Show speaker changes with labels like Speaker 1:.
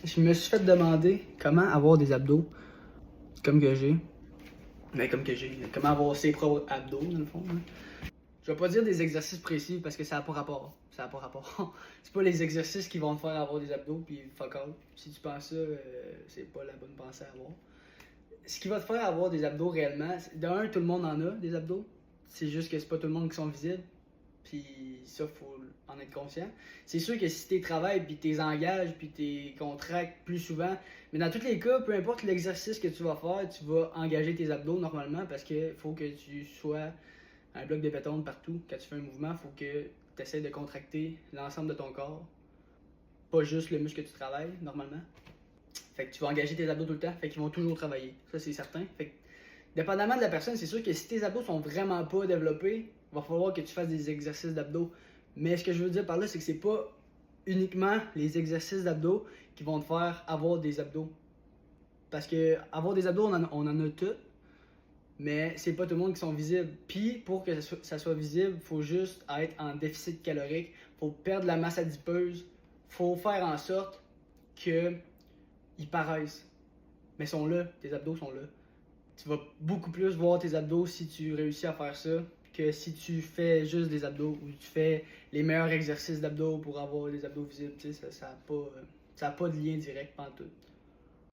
Speaker 1: je me suis fait demander comment avoir des abdos comme que j'ai. Comment avoir ses propres abdos, dans le fond. Hein. Je vais pas dire des exercices précis parce que ça n'a pas rapport. Ça n'a pas rapport. C'est pas les exercices qui vont te faire avoir des abdos, puis fuck all. Si tu penses ça, c'est pas la bonne pensée à avoir. Ce qui va te faire avoir des abdos réellement, d'un, tout le monde en a des abdos. C'est juste que c'est pas tout le monde qui sont visibles. Puis ça, faut en être conscient. C'est sûr que si tu travailles, puis tu engages, puis tu contractes plus souvent, mais dans tous les cas, peu importe l'exercice que tu vas faire, tu vas engager tes abdos normalement parce qu'il faut que tu sois un bloc de béton partout. Quand tu fais un mouvement, il faut que tu essaies de contracter l'ensemble de ton corps, pas juste le muscle que tu travailles normalement. Fait que tu vas engager tes abdos tout le temps, fait qu'ils vont toujours travailler. Ça, c'est certain. Fait que, dépendamment de la personne, c'est sûr que si tes abdos sont vraiment pas développés, il va falloir que tu fasses des exercices d'abdos. Mais ce que je veux dire par là, c'est que c'est pas uniquement les exercices d'abdos qui vont te faire avoir des abdos. Parce que avoir des abdos, on en a tous, mais c'est pas tout le monde qui sont visibles. Puis pour que ça soit visible, il faut juste être en déficit calorique, faut perdre la masse adipeuse, faut faire en sorte que ils paraissent. Mais sont là, tes abdos sont là. Tu vas beaucoup plus voir tes abdos si tu réussis à faire ça que si tu fais juste des abdos ou tu fais les meilleurs exercices d'abdos pour avoir des abdos visibles. Ça n'a pas de lien direct tout.